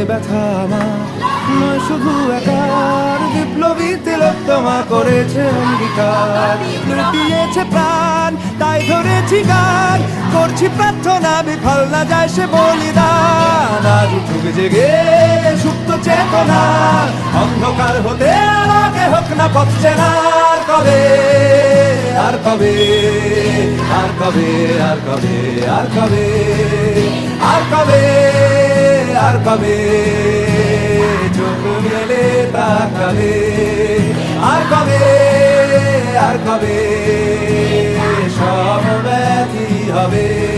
ব্যথা আমার নয় শুধু একার, বিপ্লবী তিলোত্তমা করেছে অঙ্গীকার। লুটিয়েছে প্রাণ তাই ধরেছি গান, করছি প্রার্থনা বিফল না যায় সে বলিদান। আজ উঠুক জেগে সুপ্ত চেতনা, অন্ধকার হতে আলোকে হোক না পথ চেনা। আর কবে, আর কবে, আর কবে, আর কবে, আর কবে, আর কবে, আর কবে চোখ মেলে তাকাবে। আর কবে, আর কবে সব ব্যথী হবে।